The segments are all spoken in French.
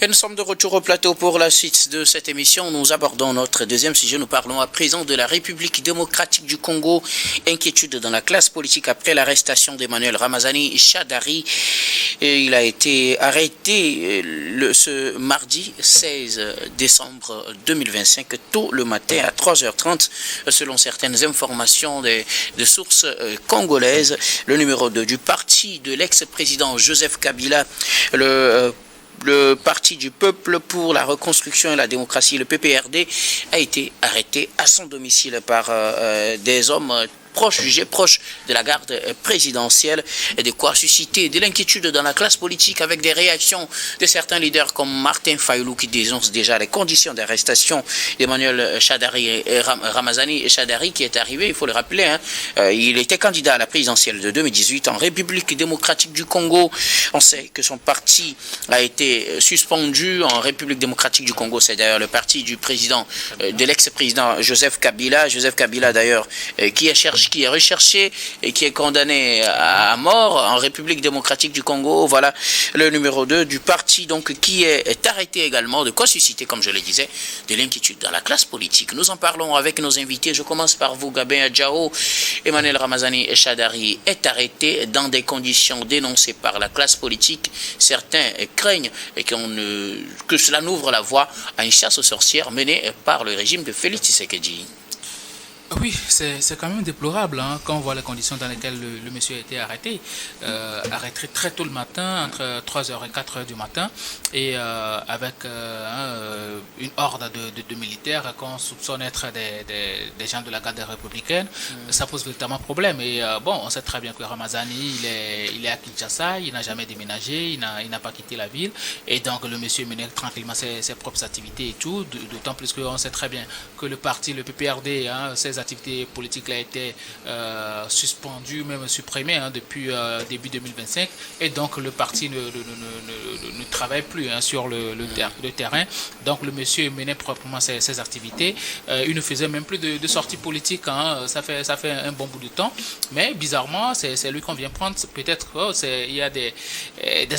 Et nous sommes de retour au plateau pour la suite de cette émission. Nous abordons notre deuxième sujet. Nous parlons à présent de la République démocratique du Congo. Inquiétude dans la classe politique après l'arrestation d'Emmanuel Ramazani Shadary. Et il a été arrêté ce mardi 16 décembre 2025, tôt le matin à 3h30, selon certaines informations de sources congolaises. Le numéro 2 du parti de l'ex-président Joseph Kabila, le Parti du Peuple pour la Reconstruction et la Démocratie, le PPRD, a été arrêté à son domicile par des hommes jugés proches de la garde présidentielle, et de quoi susciter de l'inquiétude dans la classe politique avec des réactions de certains leaders comme Martin Fayulu qui dénonce déjà les conditions d'arrestation d'Emmanuel Ramazani Shadary qui est arrivé, il faut le rappeler, il était candidat à la présidentielle de 2018 en République démocratique du Congo. On sait que son parti a été suspendu en République démocratique du Congo, c'est d'ailleurs le parti du président, de l'ex-président Joseph Kabila. Joseph Kabila d'ailleurs qui est recherché et qui est condamné à mort en République démocratique du Congo. Voilà le numéro 2 du parti donc qui est arrêté également, de quoi susciter, comme je le disais, de l'inquiétude dans la classe politique. Nous en parlons avec nos invités. Je commence par vous, Gabin Adjao. Emmanuel Ramazani Shadary est arrêté dans des conditions dénoncées par la classe politique. Certains craignent que cela n'ouvre la voie à une chasse aux sorcières menée par le régime de Félix Tshisekedi. Oui, c'est quand même déplorable quand on voit les conditions dans lesquelles le monsieur a été arrêté. Arrêté très tôt le matin, entre 3h et 4h du matin, et avec une horde de militaires qu'on soupçonne être des gens de la garde républicaine. Ça pose véritablement problème. Et on sait très bien que Ramazani, il est à Kinshasa, il n'a jamais déménagé, il n'a pas quitté la ville, et donc le monsieur menait tranquillement ses propres activités et tout, d'autant plus qu'on sait très bien que le parti, le PPRD, ses activités politiques a été suspendues, même supprimées depuis début 2025, et donc le parti ne travaille plus sur le terrain. Donc le monsieur menait proprement ses activités. Il ne faisait même plus de sorties politiques. Ça fait un bon bout de temps. Mais bizarrement, c'est lui qu'on vient prendre. Peut-être il y a des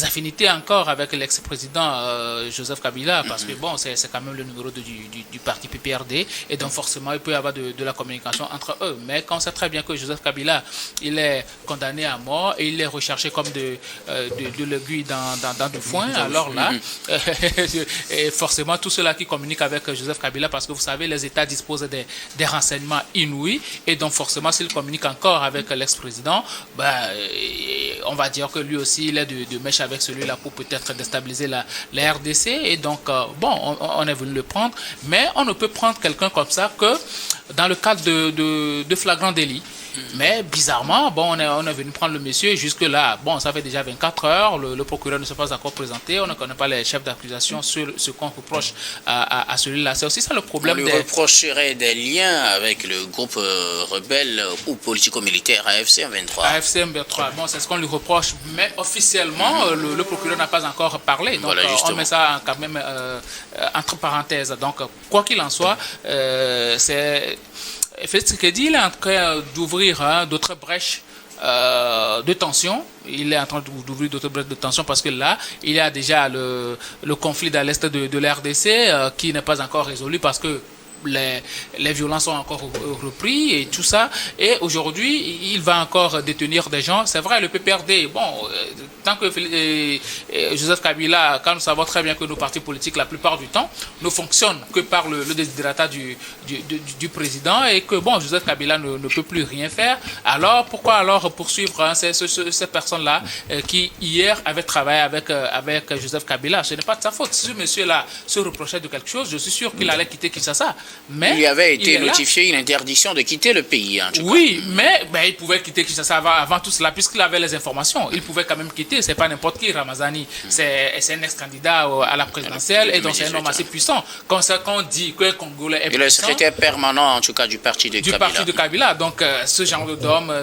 affinités encore avec l'ex-président Joseph Kabila, parce que c'est quand même le numéro 2 du parti PPRD, et donc forcément il peut y avoir de la communication entre eux. Mais quand on sait très bien que Joseph Kabila, il est condamné à mort et il est recherché comme de l'aiguille dans du foin, alors là, et forcément tous ceux-là qui communiquent avec Joseph Kabila, parce que vous savez, les États disposent des renseignements inouïs, et donc forcément s'il communique encore avec l'ex-président, on va dire que lui aussi il est de mèche avec celui-là pour peut-être déstabiliser la RDC, et donc on est venu le prendre, mais on ne peut prendre quelqu'un comme ça que dans le cadre de flagrant délit. Mais bizarrement, on est venu prendre le monsieur jusque-là. Ça fait déjà 24 heures, le procureur ne s'est pas encore présenté, on ne connaît pas les chefs d'accusation sur ce qu'on reproche à celui-là. C'est aussi ça le problème. On lui reprocherait des liens avec le groupe rebelle ou politico-militaire AFC M23. AFC M23, c'est ce qu'on lui reproche, mais officiellement, le procureur n'a pas encore parlé. Donc voilà, on met ça quand même entre parenthèses. Donc quoi qu'il en soit, c'est... Félix Tshisekedi, il est en train d'ouvrir d'autres brèches de tension. Il est en train d'ouvrir d'autres brèches de tension parce que là, il y a déjà le conflit dans l'est de la RDC qui n'est pas encore résolu parce que les violences sont encore repris et tout ça. Et aujourd'hui, il va encore détenir des gens. C'est vrai, le PPRD, tant que Joseph Kabila, quand nous savons très bien que nos partis politiques, la plupart du temps, ne fonctionnent que par le desiderata du président, et que Joseph Kabila ne peut plus rien faire. Alors, pourquoi alors poursuivre ces personnes-là qui, hier, avaient travaillé avec Joseph Kabila? Ce n'est pas de sa faute. Si ce monsieur-là se reprochait de quelque chose, je suis sûr qu'il allait quitter Kinshasa. Mais il avait été notifié une interdiction de quitter le pays. En tout cas. Oui, mais il pouvait quitter Kinshasa avant tout cela, puisqu'il avait les informations. Il pouvait quand même quitter. C'est pas n'importe qui, Ramazani. C'est un ex-candidat à la présidentielle, et donc c'est un homme assez puissant. Quand on dit qu'un Congolais est puissant, le secrétaire permanent, en tout cas, du parti de Kabila. Du parti de Kabila. Donc, ce genre d'homme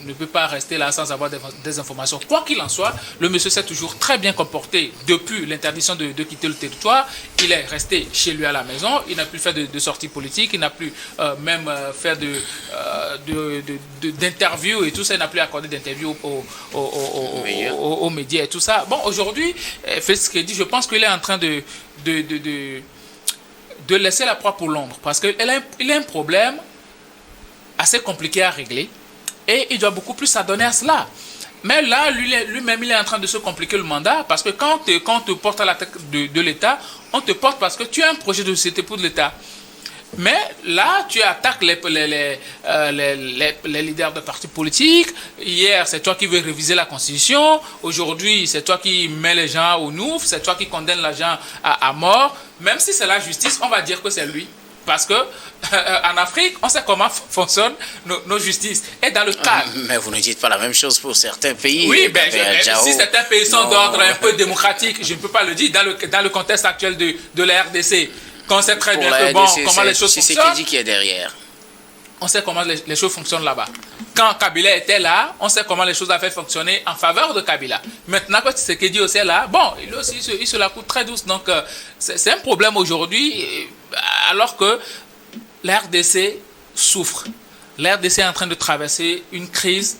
ne peut pas rester là sans avoir des informations. Quoi qu'il en soit, le monsieur s'est toujours très bien comporté depuis l'interdiction de quitter le territoire. Il est resté chez lui à la maison. Il n'a plus fait de de sorties politiques, il n'a plus même fait d'interviews et tout ça, il n'a plus accordé d'interviews aux médias et tout ça. Bon, aujourd'hui, Félix Tshisekedi, je pense qu'il est en train de laisser la proie pour l'ombre, parce qu'il a un problème assez compliqué à régler et il doit beaucoup plus s'adonner à cela. Mais là, lui-même, il est en train de se compliquer le mandat, parce que quand on te porte à la tête de l'État, on te porte parce que tu as un projet de société pour l'État. Mais là, tu attaques les leaders de partis politiques. Hier, c'est toi qui veux réviser la Constitution. Aujourd'hui, c'est toi qui mets les gens au nouf. C'est toi qui condamnes les gens à mort. Même si c'est la justice, on va dire que c'est lui. Parce que en Afrique, on sait comment fonctionnent nos justices. Et dans le cas... Mais vous ne dites pas la même chose pour certains pays. Oui, si certains pays sont d'ordre un peu démocratique, je ne peux pas le dire. Dans le contexte actuel de la RDC, qu'on sait très bien que, comment les choses fonctionnent. C'est qui dit qu'il est derrière. On sait comment les choses fonctionnent là-bas. Quand Kabila était là, on sait comment les choses avaient fonctionné en faveur de Kabila. Maintenant que Tshisekedi aussi est là, bon, il se la coûte très douce. Donc, c'est un problème aujourd'hui, alors que la RDC souffre. La RDC est en train de traverser une crise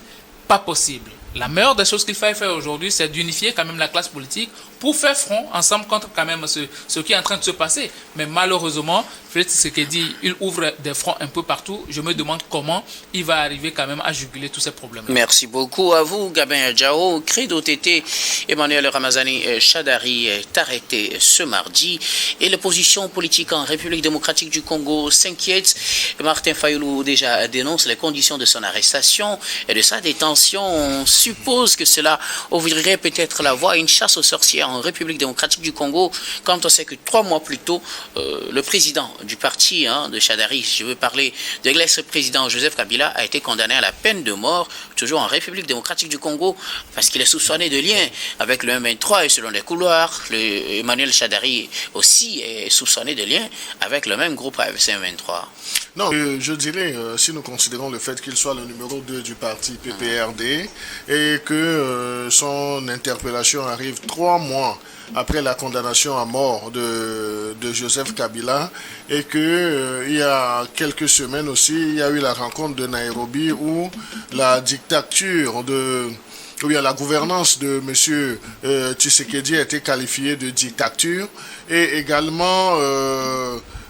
pas possible. La meilleure des choses qu'il faille faire aujourd'hui, c'est d'unifier quand même la classe politique pour faire front ensemble contre quand même ce qui est en train de se passer. Mais malheureusement, Félix Tshisekedi, il ouvre des fronts un peu partout. Je me demande comment il va arriver quand même à juguler tous ces problèmes-là. Merci beaucoup à vous, Gabin Diao. Credo TT, Emmanuel Ramazani Shadari est arrêté ce mardi et l'opposition politique en République démocratique du Congo s'inquiète. Martin Fayoulou déjà dénonce les conditions de son arrestation et de sa détention. On suppose que cela ouvrirait peut-être la voie à une chasse aux sorcières en République démocratique du Congo, quand on sait que 3 mois plus tôt, le président du parti de Shadari, je veux parler de l'ex-président Joseph Kabila, a été condamné à la peine de mort, toujours en République démocratique du Congo, parce qu'il est soupçonné de liens avec le M23 et selon les couloirs, Emmanuel Shadari aussi est soupçonné de liens avec le même groupe AFC M23. Non, je dirais, si nous considérons le fait qu'il soit le numéro 2 du parti PPRD et que son interpellation arrive 3 mois après la condamnation à mort de Joseph Kabila et que il y a quelques semaines aussi, il y a eu la rencontre de Nairobi où la dictature ou bien la gouvernance de M. Tshisekedi a été qualifiée de dictature et également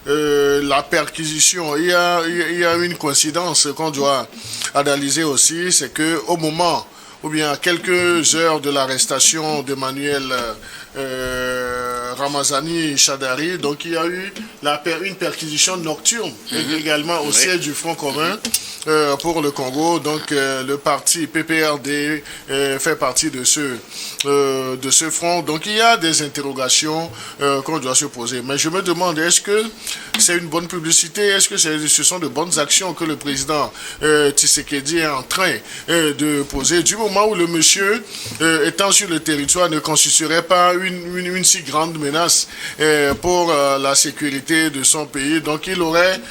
la perquisition. Il y a une coïncidence qu'on doit analyser aussi, c'est qu'au moment ou bien à quelques heures de l'arrestation d'Emmanuel Ramazani Shadari, donc il y a eu une perquisition nocturne également au siège du Front commun pour le Congo. Donc le parti PPRD fait partie de ce front. Donc il y a des interrogations qu'on doit se poser. Mais je me demande, est-ce que c'est une bonne publicité? Est-ce que ce sont de bonnes actions que le président Tshisekedi est en train de poser, du moment où le monsieur, étant sur le territoire, ne constituerait pas une si grande menace pour la sécurité de son pays? Donc il aurait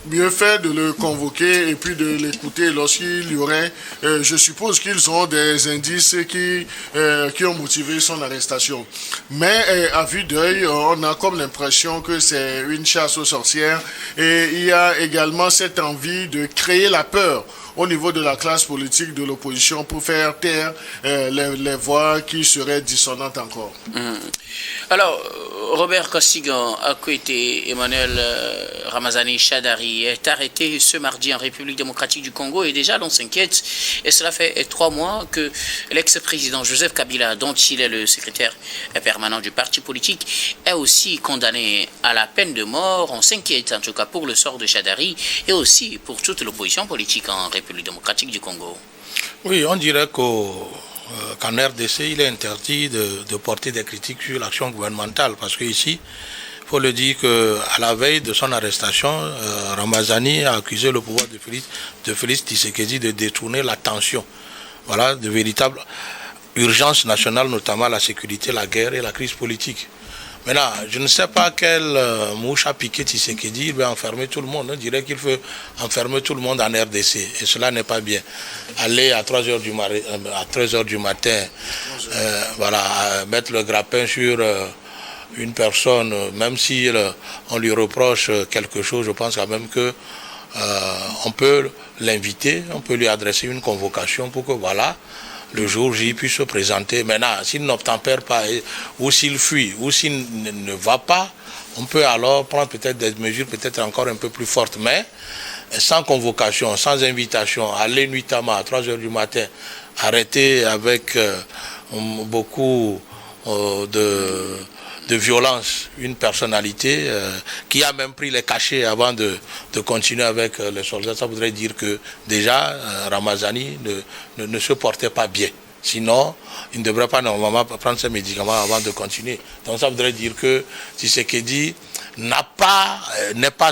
mieux fait de le convoquer et puis de l'écouter lorsqu'il y aurait, je suppose qu'ils ont des indices qui ont motivé son arrestation. Mais à vue d'œil, on a comme l'impression que c'est une chasse aux sorcières et il y a également cette envie de créer la peur au niveau de la classe politique de l'opposition pour faire taire les voix qui seraient dissonantes encore. Alors, Robert Kostigan, à côté Emmanuel Ramazani Shadari est arrêté ce mardi en République démocratique du Congo et déjà l'on s'inquiète et cela fait 3 mois que l'ex-président Joseph Kabila, dont il est le secrétaire permanent du parti politique, est aussi condamné à la peine de mort. On s'inquiète en tout cas pour le sort de Shadari et aussi pour toute l'opposition politique en République démocratique du Congo. Oui, on dirait qu'en RDC, il est interdit de porter des critiques sur l'action gouvernementale parce qu'ici, il faut le dire qu'à la veille de son arrestation, Ramazani a accusé le pouvoir de Félix Tshisekedi de détourner l'attention. Voilà, de véritables urgences nationales, notamment la sécurité, la guerre et la crise politique. Maintenant, je ne sais pas quelle mouche a piqué Tshisekedi, il veut enfermer tout le monde. On dirait qu'il veut enfermer tout le monde en RDC. Et cela n'est pas bien. Aller à 3 heures du matin, voilà, mettre le grappin sur une personne, même si on lui reproche quelque chose, je pense quand même que on peut l'inviter, on peut lui adresser une convocation pour que voilà, le jour J puisse se présenter. Maintenant, s'il n'obtempère pas, ou s'il fuit, ou s'il ne va pas, on peut alors prendre peut-être des mesures peut-être encore un peu plus fortes. Mais sans convocation, sans invitation, aller nuitamment à 3 heures du matin, arrêter avec beaucoup de violence une personnalité qui a même pris les cachets avant de continuer avec les soldats, ça voudrait dire que déjà Ramazani ne se portait pas bien. Sinon, il ne devrait pas normalement prendre ses médicaments avant de continuer. Donc ça voudrait dire que Tshisekedi n'est pas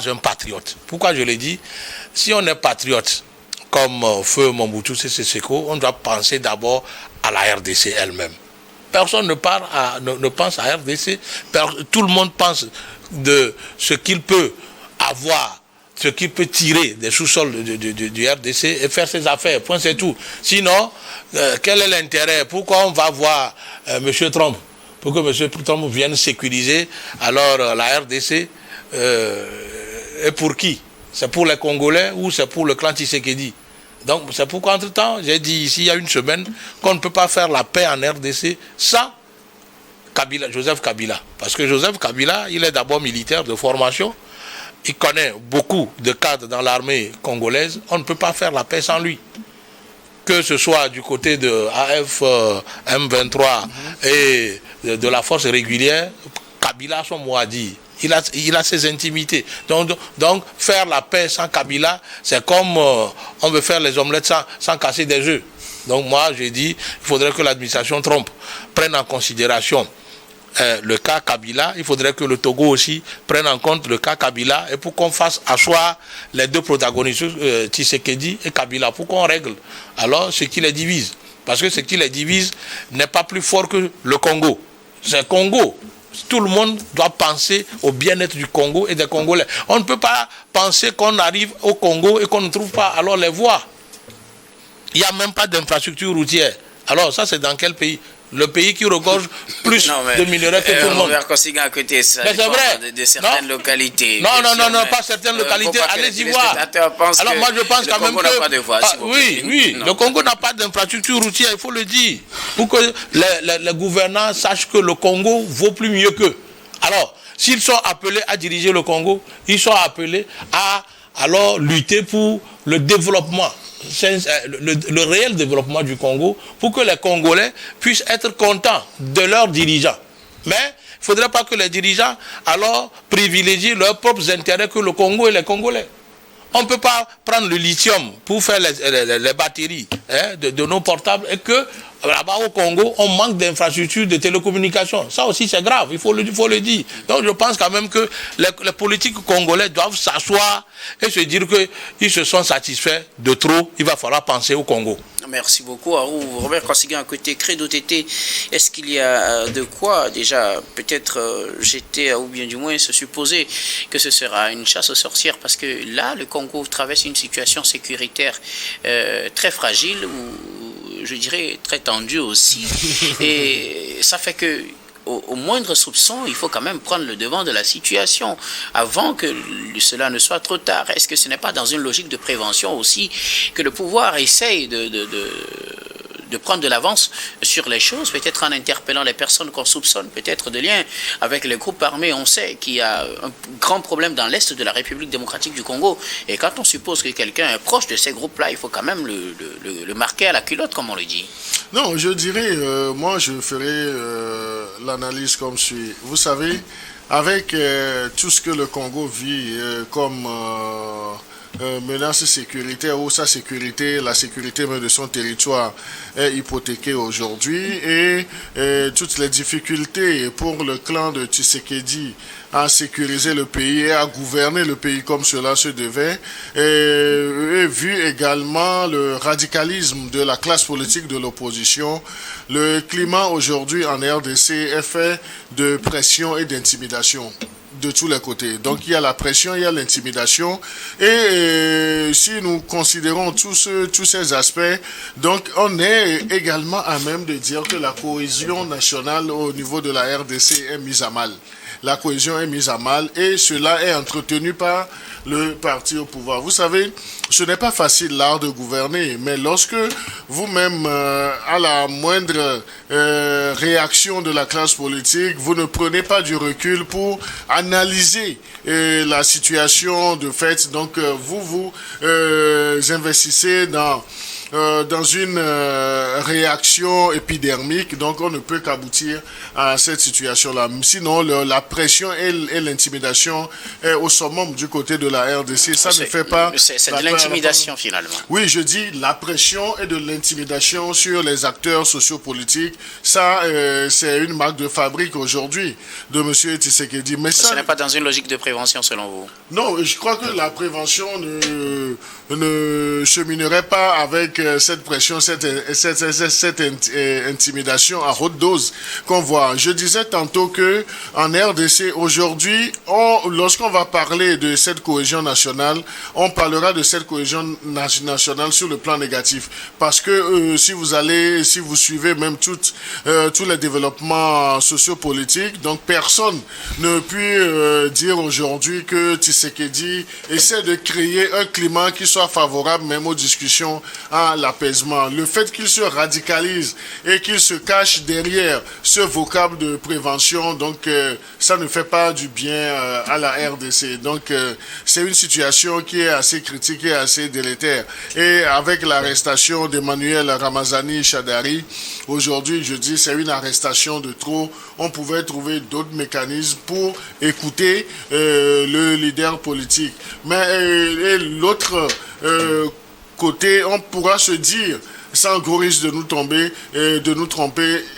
un patriote. Pourquoi je l'ai dit? Si on est patriote, comme Feu Mobutu Sese Seko, on doit penser d'abord à la RDC elle-même. Personne ne pense à RDC. Tout le monde pense de ce qu'il peut avoir, ce qu'il peut tirer des sous-sols du RDC et faire ses affaires. Point, c'est tout. Sinon, quel est l'intérêt? Pourquoi on va voir M. Trump? Pour que M. Trump vienne sécuriser alors la RDC et pour qui? C'est pour les Congolais ou c'est pour le clan Tshisekedi? Donc c'est pourquoi entre-temps, j'ai dit ici il y a une semaine qu'on ne peut pas faire la paix en RDC sans Joseph Kabila. Parce que Joseph Kabila, il est d'abord militaire de formation, il connaît beaucoup de cadres dans l'armée congolaise, on ne peut pas faire la paix sans lui. Que ce soit du côté de AF M23 et de la force régulière, Kabila, son mot à dire. Il a ses intimités. Donc, faire la paix sans Kabila, c'est comme on veut faire les omelettes sans casser des œufs. Donc moi, j'ai dit, il faudrait que l'administration Trump prenne en considération le cas Kabila. Il faudrait que le Togo aussi prenne en compte le cas Kabila. Et pour qu'on fasse asseoir les deux protagonistes, Tshisekedi et Kabila, pour qu'on règle alors ce qui les divise. Parce que ce qui les divise n'est pas plus fort que le Congo. C'est le Congo. Tout le monde doit penser au bien-être du Congo et des Congolais. On ne peut pas penser qu'on arrive au Congo et qu'on ne trouve pas alors les voies. Il n'y a même pas d'infrastructure routière. Alors ça, c'est dans quel pays? Le pays qui regorge plus de minerais que tout le monde. À côté, ça mais c'est vrai. De certaines localités. Non, pas certaines localités. Allez-y voir. Alors moi, je pense quand même que... Oui, le Congo n'a pas d'infrastructure routière, il faut le dire. Pour que les gouvernants sachent que le Congo vaut plus mieux qu'eux. Alors, s'ils sont appelés à diriger le Congo, ils sont appelés à alors lutter pour le développement. Le réel développement du Congo pour que les Congolais puissent être contents de leurs dirigeants. Mais il ne faudrait pas que les dirigeants alors privilégient leurs propres intérêts que le Congo et les Congolais. On ne peut pas prendre le lithium pour faire les batteries de nos portables et que là-bas au Congo, on manque d'infrastructures de télécommunications. Ça aussi, c'est grave, il faut le dire. Donc je pense quand même que les politiques congolais doivent s'asseoir et se dire qu'ils se sont satisfaits de trop. Il va falloir penser au Congo. Merci beaucoup, Arou. Robert Consigan, à côté Credo TT, est-ce qu'il y a de quoi déjà peut-être jeter ou bien du moins se supposer que ce sera une chasse aux sorcières? Parce que là, le Congo traverse une situation sécuritaire très fragile ou je dirais très tendue aussi. Et ça fait que au moindre soupçon, il faut quand même prendre le devant de la situation avant que cela ne soit trop tard. Est-ce que ce n'est pas dans une logique de prévention aussi que le pouvoir essaye de prendre de l'avance sur les choses, peut-être en interpellant les personnes qu'on soupçonne peut-être de lien avec les groupes armés? On sait qu'il y a un grand problème dans l'est de la République démocratique du Congo. Et quand on suppose que quelqu'un est proche de ces groupes-là, il faut quand même le marquer à la culotte, comme on le dit. Non, je dirais, moi je ferai l'analyse comme suit. Vous savez, avec tout ce que le Congo vit comme menace sécuritaire ou sa sécurité, la sécurité même de son territoire est hypothéquée aujourd'hui et toutes les difficultés pour le clan de Tshisekedi à sécuriser le pays et à gouverner le pays comme cela se devait, et vu également le radicalisme de la classe politique de l'opposition, le climat aujourd'hui en RDC est fait de pression et d'intimidation. de tous les côtés. Donc il y a la pression, il y a l'intimidation. Et si nous considérons tous ces aspects, donc on est également à même de dire que la cohésion nationale au niveau de la RDC est mise à mal. La cohésion est mise à mal et cela est entretenu par le parti au pouvoir. Vous savez, ce n'est pas facile l'art de gouverner, mais lorsque vous-même, à la moindre réaction de la classe politique, vous ne prenez pas du recul pour analyser la situation de fait, donc vous investissez dans une réaction épidermique, donc on ne peut qu'aboutir à cette situation-là. Sinon, la pression et l'intimidation est au summum du côté de la RDC. Ça ne fait pas... C'est de l'intimidation, finalement. Oui, je dis la pression et de l'intimidation sur les acteurs sociopolitiques. Ça, c'est une marque de fabrique aujourd'hui de M. Tshisekedi. Mais ça, ce n'est pas dans une logique de prévention, selon vous? Non, je crois que la prévention ne cheminerait pas avec cette pression, cette intimidation à haute dose qu'on voit. Je disais tantôt que en RDC aujourd'hui, lorsqu'on va parler de cette cohésion nationale, on parlera de cette cohésion nationale sur le plan négatif, parce que si vous suivez même tous les développements sociopolitiques, donc personne ne peut dire aujourd'hui que Tshisekedi essaie de créer un climat qui soit favorable même aux discussions à l'apaisement. Le fait qu'il se radicalise et qu'il se cache derrière ce vocable de prévention, donc ça ne fait pas du bien à la RDC. Donc c'est une situation qui est assez critique et assez délétère. Et avec l'arrestation d'Emmanuel Ramazani Shadari, aujourd'hui je dis c'est une arrestation de trop. On pouvait trouver d'autres mécanismes pour écouter le leader politique. Mais l'autre côté, on pourra se dire, sans gros risque de nous tromper,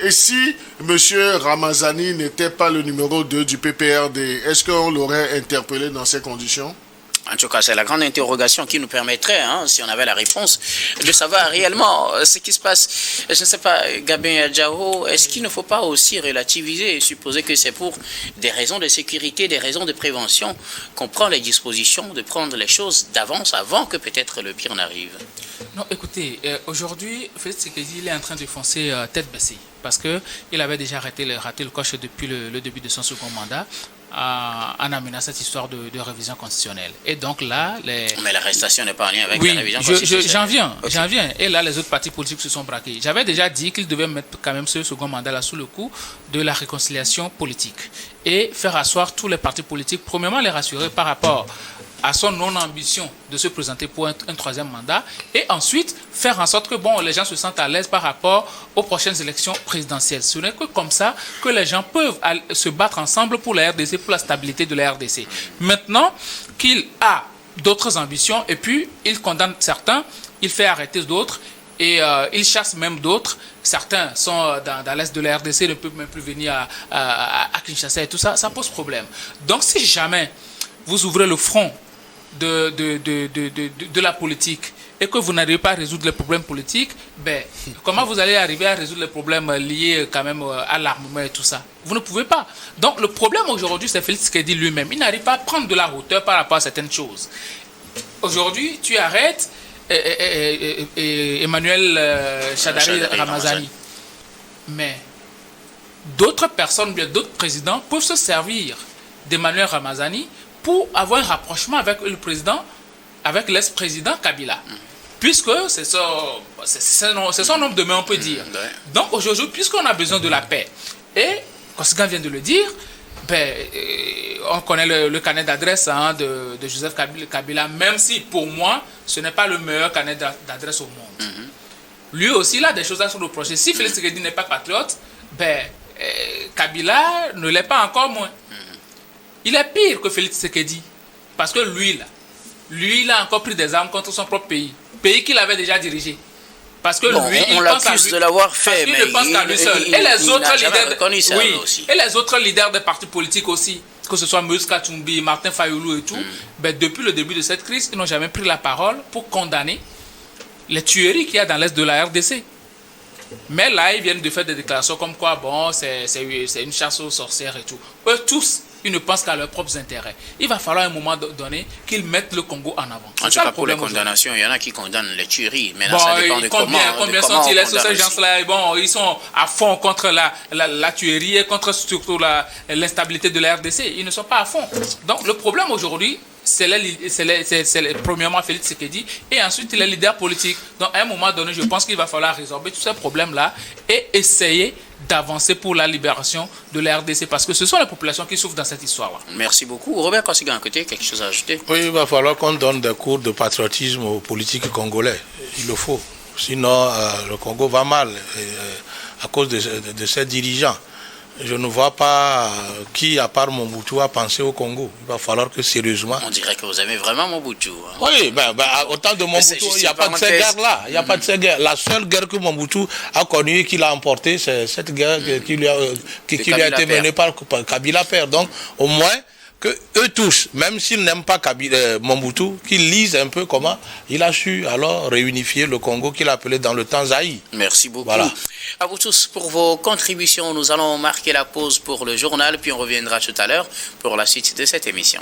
et si M. Ramazani n'était pas le numéro 2 du PPRD, est-ce qu'on l'aurait interpellé dans ces conditions? En tout cas, c'est la grande interrogation qui nous permettrait, si on avait la réponse, de savoir réellement ce qui se passe. Je ne sais pas, Gabin Adjao, est-ce qu'il ne faut pas aussi relativiser et supposer que c'est pour des raisons de sécurité, des raisons de prévention qu'on prend les dispositions de prendre les choses d'avance avant que peut-être le pire n'arrive? Non, écoutez, aujourd'hui, Félix Tshisekedi, il est en train de foncer tête baissée parce qu'il avait déjà raté le coche depuis le début de son second mandat. En amenant cette histoire de révision constitutionnelle. Et donc là... Mais l'arrestation n'est pas en lien avec la révision constitutionnelle. J'en viens. Et là, les autres partis politiques se sont braqués. J'avais déjà dit qu'ils devaient mettre quand même ce second mandat-là sous le coup de la réconciliation politique et faire asseoir tous les partis politiques, premièrement les rassurer par rapport à son non-ambition de se présenter pour un troisième mandat, et ensuite faire en sorte que les gens se sentent à l'aise par rapport aux prochaines élections présidentielles. Ce n'est que comme ça que les gens peuvent se battre ensemble pour la RDC, pour la stabilité de la RDC. Maintenant qu'il a d'autres ambitions, et puis il condamne certains, il fait arrêter d'autres, et il chasse même d'autres. Certains sont dans l'est de la RDC, ne peuvent même plus venir à Kinshasa et tout ça, ça pose problème. Donc si jamais vous ouvrez le front de la politique et que vous n'arrivez pas à résoudre les problèmes politiques, comment vous allez arriver à résoudre les problèmes liés quand même à l'armement et tout ça? Vous ne pouvez pas. Donc le problème aujourd'hui, c'est Félix Tshisekedi lui-même. Il n'arrive pas à prendre de la hauteur par rapport à certaines choses. Aujourd'hui, tu arrêtes Emmanuel Shadari Ramazani. Mais d'autres personnes, bien d'autres présidents peuvent se servir d'Emmanuel Ramazani pour avoir un rapprochement avec le président, avec l'ex-président Kabila. Puisque c'est son homme de main, on peut dire. Donc aujourd'hui, puisqu'on a besoin de la paix, et Kosgan vient de le dire, on connaît le carnet d'adresse de Joseph Kabila, même si pour moi, ce n'est pas le meilleur carnet d'adresse au monde. Lui aussi, il a des choses à se reprocher. Si Félix Tshisekedi n'est pas patriote, Kabila ne l'est pas encore moins. Il est pire que Félix Tshisekedi, parce que lui, il a encore pris des armes contre son propre pays qu'il avait déjà dirigé. Parce que on l'accuse de l'avoir fait, mais il pense qu'à lui seul. Et les autres leaders des partis politiques aussi, que ce soit Moïse Katumbi, Martin Fayoulou et tout, depuis le début de cette crise, ils n'ont jamais pris la parole pour condamner les tueries qu'il y a dans l'est de la RDC. Mais là, ils viennent de faire des déclarations comme quoi, bon, c'est une chasse aux sorcières et tout. Eux tous, ils ne pensent qu'à leurs propres intérêts. Il va falloir à un moment donné qu'ils mettent le Congo en avant. En tout cas, pour les condamnations, il y en a qui condamnent les tueries. Maintenant, bon, ça dépend de combien sont-ils ces gens-là? Bon, ils sont à fond contre la tuerie et contre surtout l'instabilité de la RDC. Ils ne sont pas à fond. Donc, le problème aujourd'hui, c'est premièrement Félix Tshisekedi et ensuite les leaders politiques. Donc, à un moment donné, je pense qu'il va falloir résorber tous ces problèmes-là et essayer d'avancer pour la libération de la RDC parce que ce sont les populations qui souffrent dans cette histoire-là. Merci beaucoup. Robert Kosiga, à côté, quelque chose à ajouter? Oui, il va falloir qu'on donne des cours de patriotisme aux politiques congolais. Il le faut. Sinon, le Congo va mal à cause de ses dirigeants. Je ne vois pas qui, à part Mobutu, a pensé au Congo. Il va falloir que sérieusement... On dirait que vous aimez vraiment Mobutu. Hein. Oui, autant de Mobutu, il n'y a pas de cette guerre-là. Il n'y a pas de cette guerre. La seule guerre que Mobutu a connue et qu'il a emportée, c'est cette guerre qui lui a été menée par Kabila Père. Donc, au moins, que eux tous, même s'ils n'aiment pas Mobutu, qu'ils lisent un peu comment il a su alors réunifier le Congo qu'il appelait dans le temps Zaïre. Merci beaucoup. Voilà. À vous tous pour vos contributions. Nous allons marquer la pause pour le journal, puis on reviendra tout à l'heure pour la suite de cette émission.